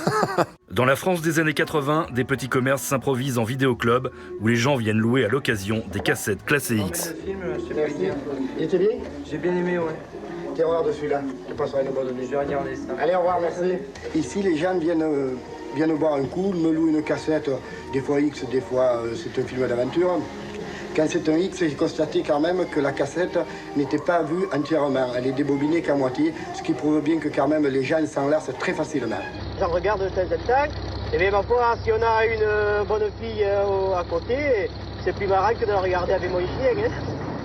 Dans la France des années 80, des petits commerces s'improvisent en vidéoclub où les gens viennent louer à l'occasion des cassettes classées X.
Il était bien?
J'ai bien aimé, ouais.
Terreur dessus là, je passerai une bonne nuit.
Je vais regarder ça.
Allez, au revoir, merci. Ici, les gens viennent boire un coup, me louent une cassette, des fois X, des fois c'est un film d'aventure. Quand c'est un X, j'ai constaté quand même que la cassette n'était pas vue entièrement. Elle est débobinée qu'à moitié, ce qui prouve bien que quand même les gens s'en lassent très facilement.
J'en regarde de temps en temps, et bien ma foi, si on a une bonne fille à côté, c'est plus marrant que de la regarder avec mon chien. Hein.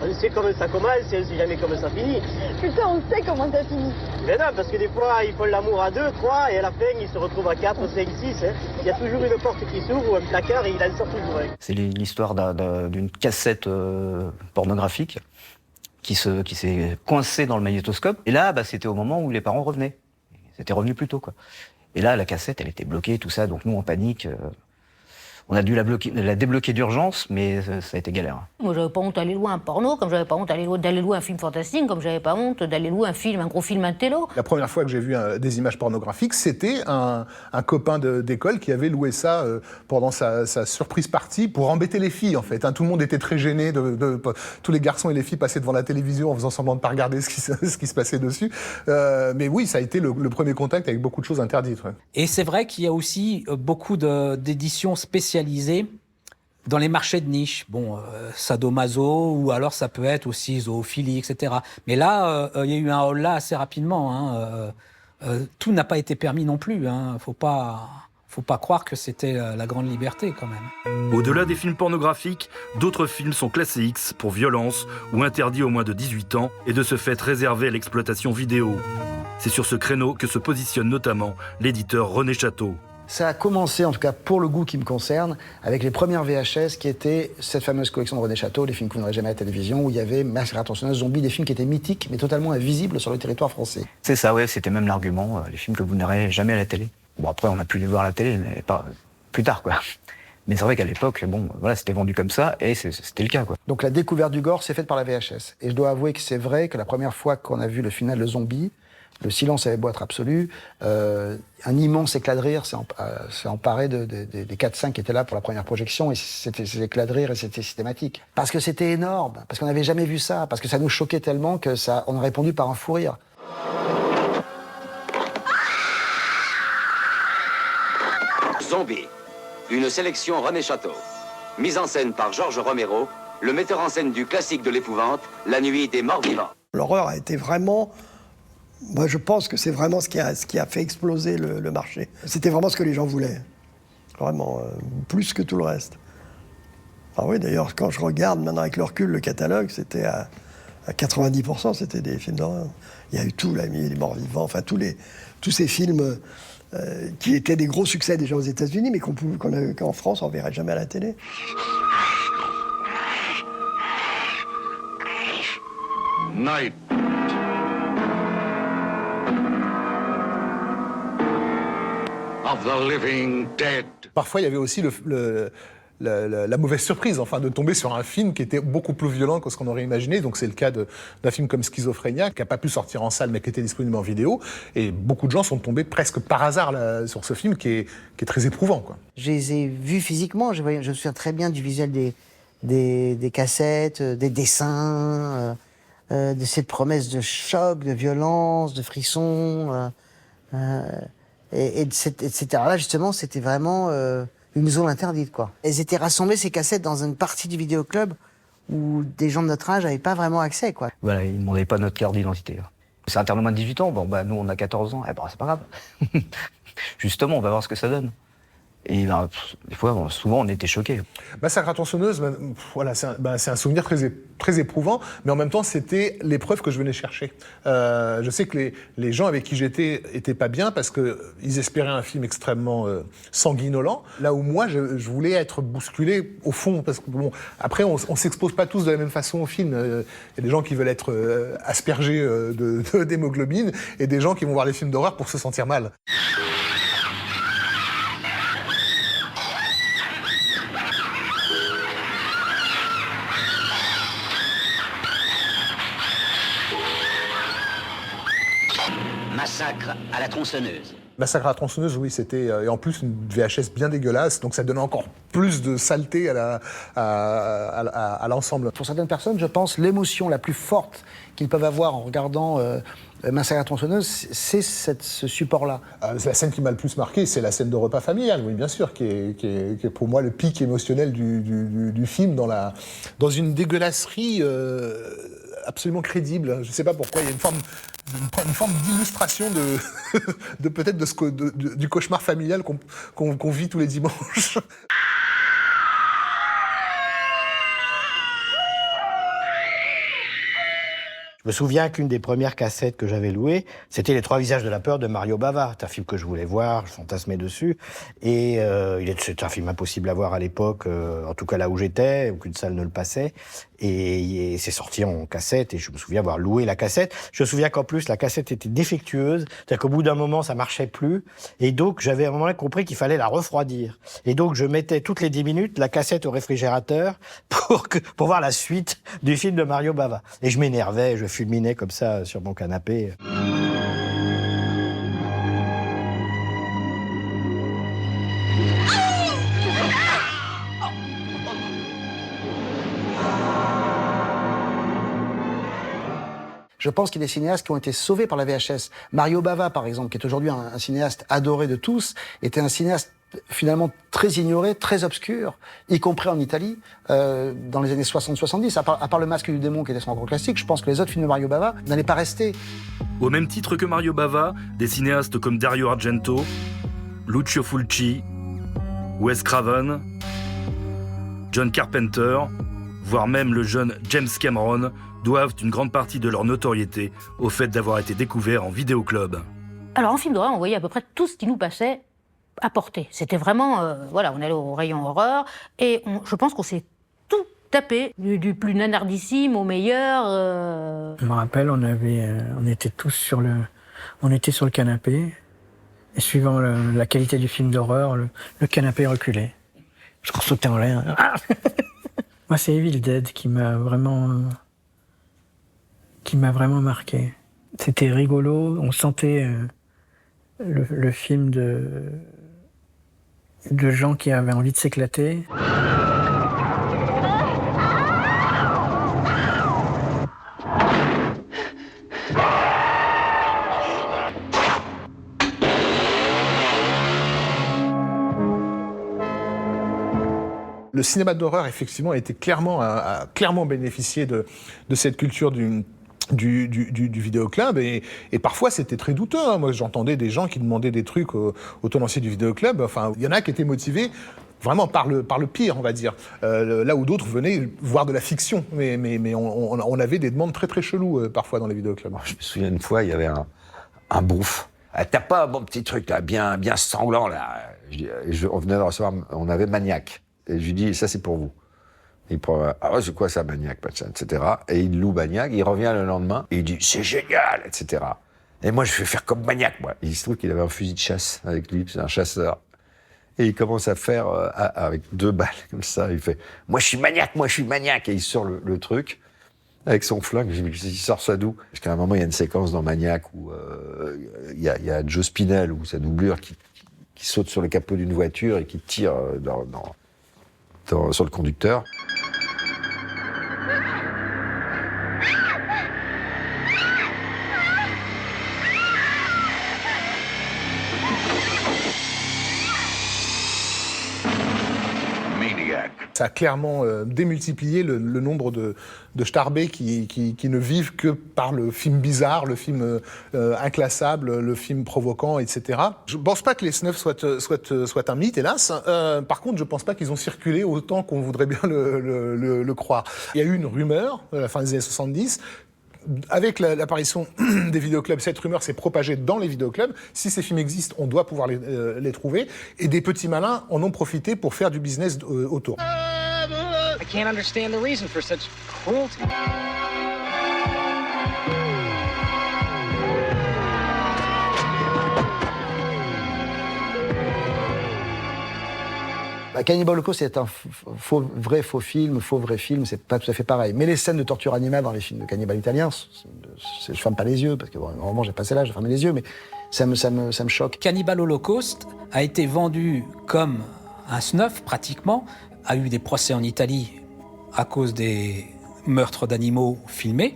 On sait comment ça commence et on sait jamais comment ça finit.
Putain, on sait comment ça finit.
Mais non, parce que des fois, ils font l'amour à 2, 3, et à la fin, ils se retrouvent à 4, 5, 6. Hein. Il y a toujours une porte qui s'ouvre ou un placard et il en sort toujours un.
C'est l'histoire d'une cassette pornographique qui s'est coincée dans le magnétoscope. Et là, c'était au moment où les parents revenaient. C'était revenu plus tôt, quoi. Et là, la cassette, elle était bloquée, tout ça. Donc nous, en panique, on a dû la débloquer d'urgence, mais ça a été galère.
Moi, j'avais pas honte d'aller louer un porno, comme j'avais pas honte d'aller louer un film fantastique, comme j'avais pas honte d'aller louer un gros film intello.
La première fois que j'ai vu des images pornographiques, c'était un copain d'école qui avait loué ça pendant sa surprise party pour embêter les filles, en fait. Hein, tout le monde était très gêné, tous les garçons et les filles passaient devant la télévision en faisant semblant de pas regarder ce qui se passait dessus. Mais oui, ça a été le premier contact avec beaucoup de choses interdites. Ouais.
Et c'est vrai qu'il y a aussi beaucoup d'éditions spécialisées dans les marchés de niche. Bon, sadomaso, ou alors ça peut être aussi zoophilie, etc. Mais là, il y a eu un hall là assez rapidement. Hein. Tout n'a pas été permis non plus. Hein. Faut pas croire que c'était la grande liberté, quand même.
Au-delà des films pornographiques, d'autres films sont classés X pour violence ou interdits aux moins de 18 ans et de ce fait réservés à l'exploitation vidéo. C'est sur ce créneau que se positionne notamment l'éditeur René Château.
Ça a commencé, en tout cas pour le goût qui me concerne, avec les premières VHS qui étaient cette fameuse collection de René Château, les films que vous n'aurez jamais à la télévision, où il y avait Massacre intentionnel, Zombie, des films qui étaient mythiques, mais totalement invisibles sur le territoire français.
C'est ça, ouais, c'était même l'argument, les films que vous n'aurez jamais à la télé. Bon, après, on a pu les voir à la télé, mais pas plus tard, quoi. Mais c'est vrai qu'à l'époque, bon, voilà, c'était vendu comme ça, et c'était le cas, quoi.
Donc la découverte du gore s'est faite par la VHS. Et je dois avouer que c'est vrai que la première fois qu'on a vu le final de Zombie, le silence avait beau être absolu, un immense éclat de rire s'est emparé des 4-5 qui étaient là pour la première projection, et c'était ces éclats de rire et c'était systématique. Parce que c'était énorme, parce qu'on n'avait jamais vu ça, parce que ça nous choquait tellement que on a répondu par un fou rire.
Zombie, une sélection René Château. Mise en scène par Georges Romero, le metteur en scène du classique de l'épouvante, La Nuit des Morts Vivants.
L'horreur a été vraiment... Moi, je pense que c'est vraiment ce qui a fait exploser le marché. C'était vraiment ce que les gens voulaient. Vraiment, plus que tout le reste. Ah oui, d'ailleurs, quand je regarde maintenant avec le recul le catalogue, c'était à 90%, c'était des films d'horreur. Il y a eu tout, La Nuit des Morts Vivants, enfin tous ces films qui étaient des gros succès déjà aux États-Unis, mais qu'en France, on ne verrait jamais à la télé.
Night. Of the living dead.
Parfois, il y avait aussi la mauvaise surprise, enfin, de tomber sur un film qui était beaucoup plus violent que ce qu'on aurait imaginé. Donc c'est le cas d'un film comme Schizophrénia, qui n'a pas pu sortir en salle, mais qui était disponible en vidéo. Et beaucoup de gens sont tombés presque par hasard là, sur ce film qui est très éprouvant, quoi.
Je les ai vus physiquement, je me souviens très bien du visuel des cassettes, des dessins, de cette promesse de choc, de violence, de frisson. Etc. Là, justement, c'était vraiment une zone interdite, quoi. Elles étaient rassemblées, ces cassettes, dans une partie du vidéoclub où des gens de notre âge n'avaient pas vraiment accès, quoi.
Voilà, ils ne demandaient pas notre carte d'identité. C'est interdit aux moins de 18 ans. Bon, nous, on a 14 ans. Eh ben, c'est pas grave. Justement, on va voir ce que ça donne. Et des fois, souvent, on était choqués.
Massacre à tronçonneuse, voilà, c'est un souvenir très éprouvant, mais en même temps, c'était l'épreuve que je venais chercher. Je sais que les gens avec qui j'étais étaient pas bien parce qu'ils espéraient un film extrêmement sanguinolent, là où moi, je voulais être bousculé au fond, parce que bon, après, on s'expose pas tous de la même façon au film. Il y a des gens qui veulent être aspergés d'hémoglobine et des gens qui vont voir les films d'horreur pour se sentir mal.
Massacre à la tronçonneuse.
Massacre à la tronçonneuse, oui, c'était... et en plus, une VHS bien dégueulasse, donc ça donnait encore plus de saleté à l'ensemble.
Pour certaines personnes, je pense, l'émotion la plus forte qu'ils peuvent avoir en regardant Massacre à la tronçonneuse, c'est ce support-là.
La scène qui m'a le plus marqué, c'est la scène de repas familial, oui, bien sûr, qui est pour moi le pic émotionnel du film, dans une dégueulasserie absolument crédible. Je ne sais pas pourquoi, il y a une forme d'illustration de peut-être du cauchemar familial qu'on vit tous les dimanches.
Je me souviens qu'une des premières cassettes que j'avais louées, c'était Les 3 visages de la peur de Mario Bava. C'est un film que je voulais voir, je fantasmais dessus. Et c'est un film impossible à voir à l'époque, en tout cas là où j'étais, aucune salle ne le passait. Et c'est sorti en cassette, et je me souviens avoir loué la cassette. Je me souviens qu'en plus, la cassette était défectueuse, c'est-à-dire qu'au bout d'un moment, ça marchait plus. Et donc, j'avais à un moment compris qu'il fallait la refroidir. Et donc, je mettais toutes les 10 minutes la cassette au réfrigérateur pour voir la suite du film de Mario Bava. Et je m'énervais, je fulminais comme ça sur mon canapé.
Je pense qu'il y a des cinéastes qui ont été sauvés par la VHS. Mario Bava, par exemple, qui est aujourd'hui un cinéaste adoré de tous, était un cinéaste finalement très ignoré, très obscur, y compris en Italie, dans les années 60-70. À part Le Masque du démon, qui était son grand classique, je pense que les autres films de Mario Bava n'allaient pas rester.
Au même titre que Mario Bava, des cinéastes comme Dario Argento, Lucio Fulci, Wes Craven, John Carpenter, voire même le jeune James Cameron, doivent une grande partie de leur notoriété au fait d'avoir été découverts en vidéoclub.
Alors en film d'horreur, on voyait à peu près tout ce qui nous passait à portée. C'était vraiment, voilà, on allait au rayon horreur et je pense qu'on s'est tout tapé, du plus nanardissime au meilleur.
Je me rappelle, on était tous sur le canapé et suivant la qualité du film d'horreur, le canapé reculait. Je sautais en l'air. Moi, c'est Evil Dead qui m'a vraiment marqué. C'était rigolo, on sentait le film de gens qui avaient envie de s'éclater.
Le cinéma d'horreur, effectivement, a clairement bénéficié de cette culture du vidéoclub et parfois c'était très douteux. Hein. Moi j'entendais des gens qui demandaient des trucs aux tenanciers du vidéoclub. Enfin, il y en a qui étaient motivés vraiment par le pire, on va dire. Là où d'autres venaient voir de la fiction. Mais on avait des demandes très très cheloues parfois dans les vidéoclubs.
Je me souviens une fois, il y avait un bouffe. Ah, t'as pas un bon petit truc là, bien sanglant là. On venait de recevoir, on avait Maniac. Et je lui dis, ça c'est pour vous. Il prend, ah ouais, c'est quoi ça, Maniac, etc. Et il loue Maniac, il revient le lendemain, et il dit, c'est génial, etc. Et moi, je vais faire comme Maniac, moi. Et il se trouve qu'il avait un fusil de chasse avec lui, c'est un chasseur. Et il commence à faire, avec 2 balles, comme ça, il fait, moi je suis Maniac, et il sort le truc, avec son flingue, il sort ça d'où? Parce qu'à un moment, il y a une séquence dans Maniac où il y a Joe Spinell, ou sa doublure, qui saute sur le capot d'une voiture et qui tire sur le conducteur.
Ça a clairement démultiplié le nombre de starbés qui ne vivent que par le film bizarre, le film inclassable, le film provoquant, etc. Je ne pense pas que les snuffs soient un mythe, hélas. Par contre, je ne pense pas qu'ils ont circulé autant qu'on voudrait bien le croire. Il y a eu une rumeur, à la fin des années 70, avec l'apparition des vidéoclubs, cette rumeur s'est propagée dans les vidéoclubs. Si ces films existent, on doit pouvoir les trouver. Et des petits malins en ont profité pour faire du business autour.
I can't understand the reason for such cruelty.
Cannibal Holocaust, c'est un vrai faux film, c'est pas tout à fait pareil. Mais les scènes de torture animale dans les films de cannibales italiens, je ferme pas les yeux, parce que bon, normalement j'ai passé là, j'ai fermé les yeux, mais ça me choque.
Cannibal Holocaust a été vendu comme un snuff, pratiquement, a eu des procès en Italie à cause des meurtres d'animaux filmés,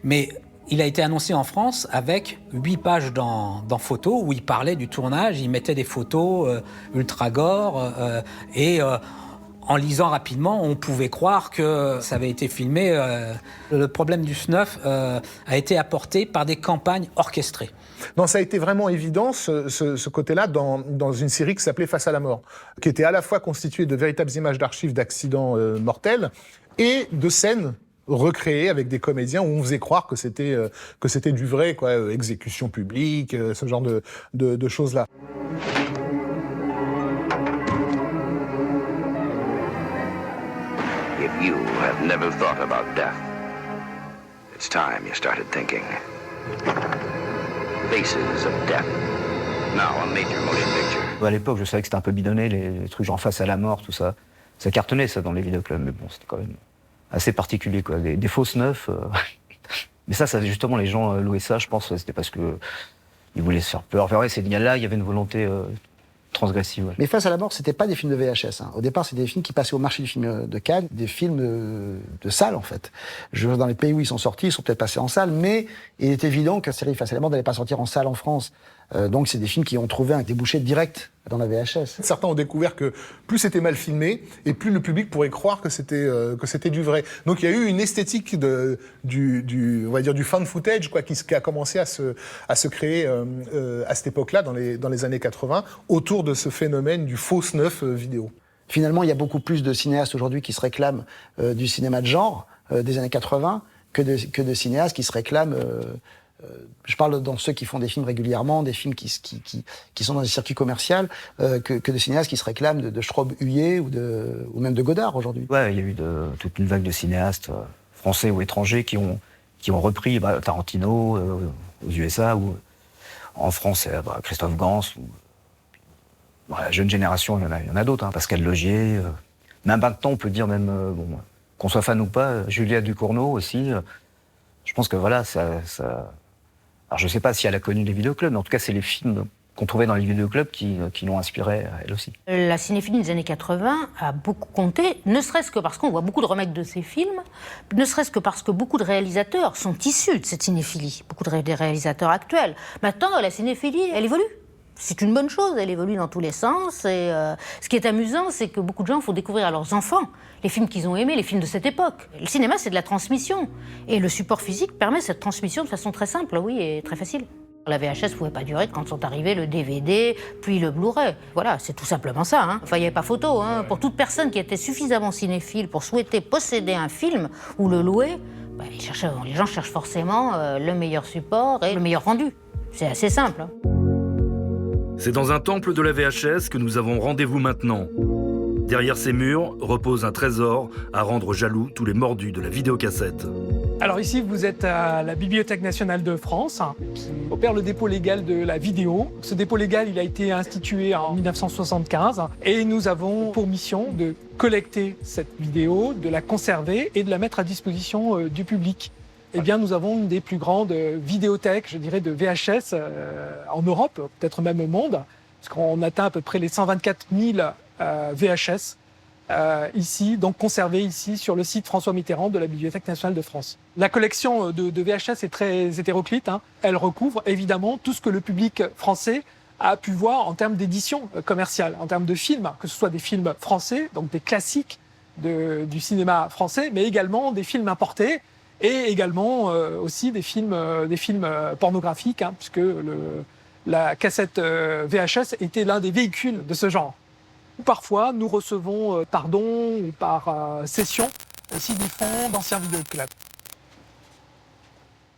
mais il a été annoncé en France avec 8 pages dans photos où il parlait du tournage, il mettait des photos ultra gore en lisant rapidement, on pouvait croire que ça avait été filmé. Le problème du snuff a été apporté par des campagnes orchestrées.
Non, ça a été vraiment évident, ce côté-là, dans une série qui s'appelait Face à la mort, qui était à la fois constituée de véritables images d'archives d'accidents mortels et de scènes recréées avec des comédiens où on faisait croire que c'était du vrai, quoi, exécution publique, ce genre de choses-là.
If you have never thought about death, it's time you started thinking. Faces of Death. Now a major motion picture.
À l'époque, je savais que c'était un peu bidonné, les trucs genre Face à la mort, tout ça. Ça cartonnait, ça, dans les vidéoclubs, mais bon, c'était quand même assez particulier, quoi. Des faux snuffs. Mais ça, justement, les gens louaient ça, je pense, c'était parce que ils voulaient se faire peur. Enfin, ouais, c'est là, il y avait une volonté transgressive. Ouais.
Mais Face à la mort, c'était pas des films de VHS. Hein. Au départ, c'était des films qui passaient au marché du film de Cannes, des films de salle, en fait. Dans les pays où ils sont sortis, ils sont peut-être passés en salle, mais il est évident que la série Face à la mort n'allait pas sortir en salle en France. Donc c'est des films qui ont trouvé un débouché direct dans la VHS.
Certains ont découvert que plus c'était mal filmé, et plus le public pourrait croire que c'était du vrai. Donc il y a eu une esthétique on va dire du fan footage, quoi, qui a commencé à se créer à cette époque-là, dans les années 80, autour de ce phénomène du faux snuff vidéo.
Finalement, il y a beaucoup plus de cinéastes aujourd'hui qui se réclament du cinéma de genre des années 80 que de cinéastes qui se réclament... je parle dans ceux qui font des films régulièrement, des films qui sont dans des circuits commerciaux, que de cinéastes qui se réclament de Schraub-Huillet ou même de Godard aujourd'hui.
Ouais, il y a eu toute une vague de cinéastes français ou étrangers qui ont repris Tarantino aux USA, ou en France, Christophe Gans. La jeune génération, il y en a d'autres, hein, Pascal Logier. Même maintenant, on peut dire, qu'on soit fan ou pas, Julia Ducournau aussi. Je pense que voilà, ça... Alors je ne sais pas si elle a connu les vidéoclubs, mais en tout cas, c'est les films qu'on trouvait dans les vidéoclubs qui l'ont inspirée, elle aussi.
La cinéphilie des années 80 a beaucoup compté, ne serait-ce que parce qu'on voit beaucoup de remakes de ces films, ne serait-ce que parce que beaucoup de réalisateurs sont issus de cette cinéphilie, beaucoup des réalisateurs actuels. Maintenant, la cinéphilie, elle évolue. C'est une bonne chose, elle évolue dans tous les sens. Et ce qui est amusant, c'est que beaucoup de gens font découvrir à leurs enfants les films qu'ils ont aimés, les films de cette époque. Le cinéma, c'est de la transmission. Et le support physique permet cette transmission de façon très simple, oui, et très facile. La VHS ne pouvait pas durer quand sont arrivés le DVD, puis le Blu-ray. Voilà, c'est tout simplement ça. Hein. Enfin, il n'y avait pas photo. Hein. Pour toute personne qui était suffisamment cinéphile pour souhaiter posséder un film ou le louer, les gens cherchent forcément le meilleur support et le meilleur rendu. C'est assez simple. Hein.
C'est dans un temple de la VHS que nous avons rendez-vous maintenant. Derrière ces murs repose un trésor à rendre jaloux tous les mordus de la vidéocassette.
Alors ici, vous êtes à la Bibliothèque nationale de France, qui opère le dépôt légal de la vidéo. Ce dépôt légal, il a été institué en 1975 et nous avons pour mission de collecter cette vidéo, de la conserver et de la mettre à disposition du public. Eh bien, nous avons une des plus grandes vidéothèques, je dirais, de VHS en Europe, peut-être même au monde, parce qu'on atteint à peu près les 124 000 VHS ici, donc conservés ici sur le site François Mitterrand de la Bibliothèque nationale de France. La collection de VHS est très hétéroclite. Hein. Elle recouvre évidemment tout ce que le public français a pu voir en termes d'édition commerciale, en termes de films, que ce soit des films français, donc des classiques du cinéma français, mais également des films importés, et également aussi des films pornographiques, hein, puisque la cassette VHS était l'un des véhicules de ce genre. Parfois, nous recevons par don ou par cession aussi des fonds d'anciens vidéoclubs.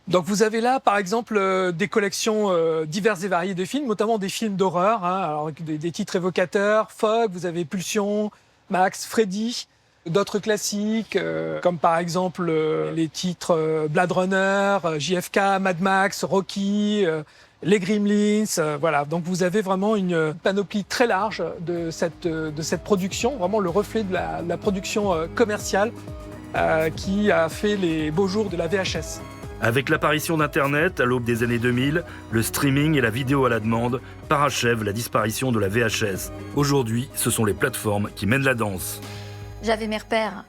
Donc vous avez là, par exemple, des collections diverses et variées de films, notamment des films d'horreur, hein, alors des titres évocateurs, Fogg, vous avez Pulsion, Max, Freddy, d'autres classiques, comme par exemple les titres Blade Runner, JFK, Mad Max, Rocky, les Gremlins, voilà. Donc vous avez vraiment une panoplie très large de cette production, vraiment le reflet de la production commerciale qui a fait les beaux jours de la VHS.
Avec l'apparition d'Internet à l'aube des années 2000, le streaming et la vidéo à la demande parachèvent la disparition de la VHS. Aujourd'hui, ce sont les plateformes qui mènent la danse.
J'avais mes repères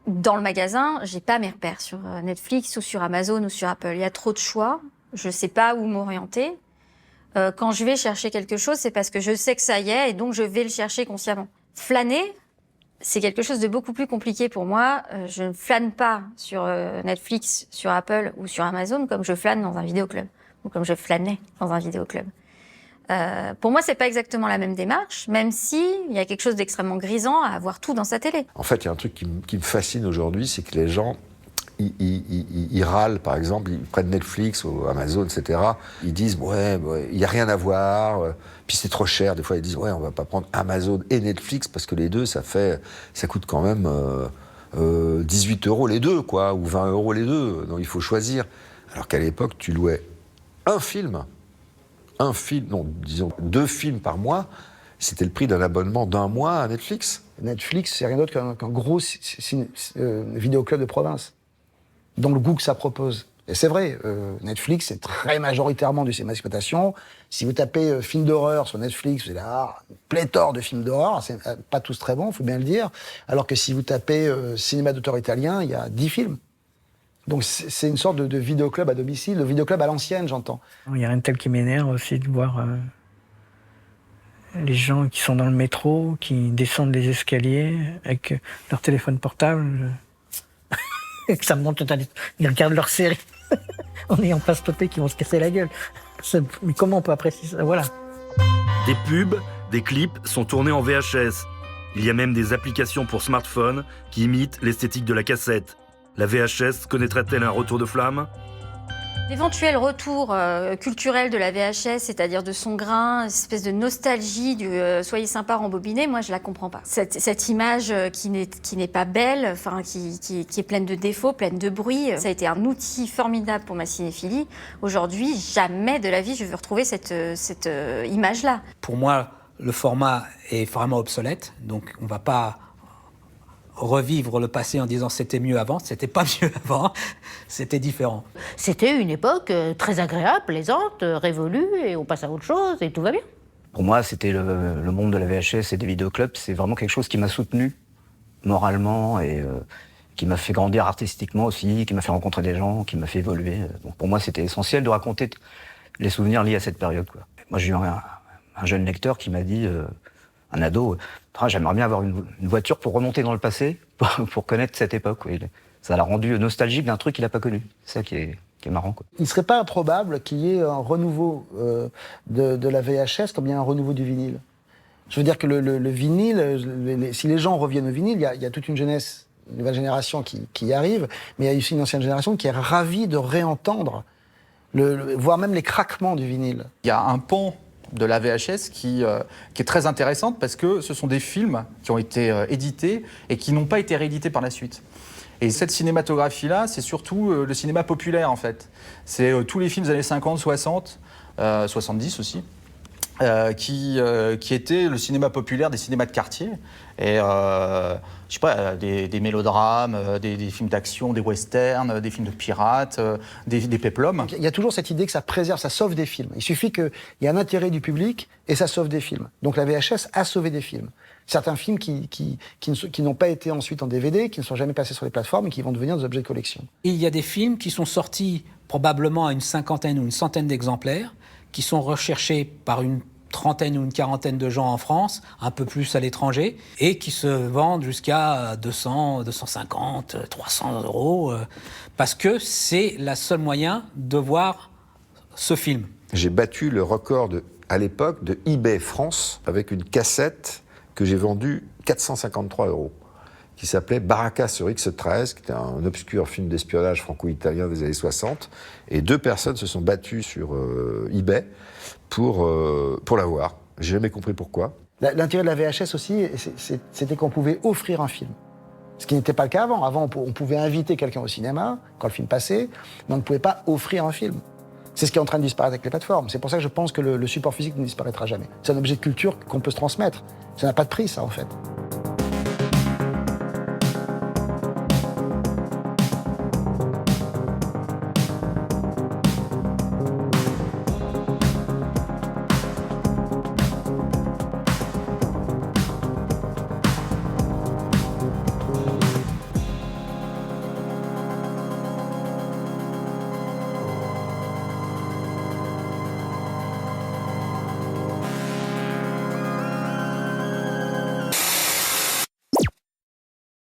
dans le magasin, j'ai pas mes repères sur Netflix ou sur Amazon ou sur Apple. Il y a trop de choix, je sais pas où m'orienter. Quand je vais chercher quelque chose, c'est parce que je sais que ça y est et donc je vais le chercher consciemment. Flâner, c'est quelque chose de beaucoup plus compliqué pour moi. Je ne flâne pas sur Netflix, sur Apple ou sur Amazon comme je flâne dans un vidéoclub ou comme je flânais dans un vidéoclub. Pour moi, c'est pas exactement la même démarche, même si il y a quelque chose d'extrêmement grisant à avoir tout dans sa télé.
En fait, il y a un truc qui me fascine aujourd'hui, c'est que les gens, ils râlent, par exemple, ils prennent Netflix ou Amazon, etc. Ils disent, ouais, il n'y a rien à voir, puis c'est trop cher. Des fois, ils disent, ouais, on va pas prendre Amazon et Netflix, parce que les deux, ça coûte quand même 18 € les deux, quoi, ou 20 € les deux. Donc il faut choisir. Alors qu'à l'époque, tu louais disons 2 films par mois, c'était le prix d'un abonnement d'1 mois à Netflix.
Netflix, c'est rien d'autre qu'un gros vidéoclub de province, dans le goût que ça propose. Et c'est vrai, Netflix, c'est très majoritairement du cinéma d'exploitation. Si vous tapez film d'horreur sur Netflix, vous allez avoir une pléthore de films d'horreur, c'est pas tous très bons, il faut bien le dire, alors que si vous tapez cinéma d'auteur italien, il y a 10 films. Donc c'est une sorte de vidéoclub à domicile, de vidéoclub à l'ancienne, j'entends.
Il y a un tel qui m'énerve aussi de voir les gens qui sont dans le métro, qui descendent les escaliers avec leur téléphone portable, et que ça me monte, ils regardent leur série en n'ayant pas stoppé, qu'ils vont se casser la gueule. Mais comment on peut apprécier ça? Voilà.
Des pubs, des clips sont tournés en VHS. Il y a même des applications pour smartphone qui imitent l'esthétique de la cassette. La VHS connaîtrait-elle un retour de flamme ?
L'éventuel retour culturel de la VHS, c'est-à-dire de son grain, une espèce de nostalgie du soyez sympa rembobiné, moi je la comprends pas. Cette image qui n'est pas belle, enfin qui est pleine de défauts, pleine de bruit, ça a été un outil formidable pour ma cinéphilie. Aujourd'hui, jamais de la vie je veux retrouver cette image-là.
Pour moi, le format est vraiment obsolète, donc on va pas revivre le passé en disant c'était mieux avant, c'était pas mieux avant, c'était différent.
C'était une époque très agréable, plaisante, révolue, et on passe à autre chose et tout va bien.
Pour moi, c'était le monde de la VHS et des vidéoclubs, c'est vraiment quelque chose qui m'a soutenu moralement et qui m'a fait grandir artistiquement aussi, qui m'a fait rencontrer des gens, qui m'a fait évoluer. Donc pour moi, c'était essentiel de raconter les souvenirs liés à cette période, quoi. Moi, j'ai eu un jeune lecteur qui m'a dit, un ado, j'aimerais bien avoir une voiture pour remonter dans le passé, pour connaître cette époque. Oui. Ça l'a rendu nostalgique d'un truc qu'il n'a pas connu. C'est ça qui est marrant, quoi.
Il ne serait pas improbable qu'il y ait un renouveau de la VHS comme il y a un renouveau du vinyle. Je veux dire que le vinyle, si les gens reviennent au vinyle, il y a toute une jeunesse, une nouvelle génération qui y arrive, mais il y a aussi une ancienne génération qui est ravie de réentendre, voire même les craquements du vinyle.
Il y a un pan de la VHS qui est très intéressante parce que ce sont des films qui ont été édités et qui n'ont pas été réédités par la suite. Et cette cinématographie-là, c'est surtout le cinéma populaire, en fait. C'est tous les films des années 50, 60, 70 aussi, qui étaient le cinéma populaire des cinémas de quartier. Et, je sais pas, des mélodrames, des films d'action, des westerns, des films de pirates, des péplums.
Il y a toujours cette idée que ça préserve, ça sauve des films. Il suffit qu'il y ait un intérêt du public et ça sauve des films. Donc la VHS a sauvé des films. Certains films qui n'ont pas été ensuite en DVD, qui ne sont jamais passés sur les plateformes et qui vont devenir des objets de collection.
Il y a des films qui sont sortis probablement à une 50aine ou une 100aine d'exemplaires, qui sont recherchés par une 30aine ou une 40aine de gens en France, un peu plus à l'étranger, et qui se vendent jusqu'à 200, 250, 300 €, parce que c'est le seul moyen de voir ce film.
J'ai battu le record à l'époque de eBay France avec une cassette que j'ai vendue 453 €, qui s'appelait Baraka sur X13, qui était un obscur film d'espionnage franco-italien des années 60. Et 2 personnes se sont battues sur eBay pour la voir. J'ai jamais compris pourquoi.
L'intérêt de la VHS aussi, c'était qu'on pouvait offrir un film. Ce qui n'était pas le cas avant. Avant, on pouvait inviter quelqu'un au cinéma, quand le film passait, mais on ne pouvait pas offrir un film. C'est ce qui est en train de disparaître avec les plateformes. C'est pour ça que je pense que le support physique ne disparaîtra jamais. C'est un objet de culture qu'on peut se transmettre. Ça n'a pas de prix, ça, en fait.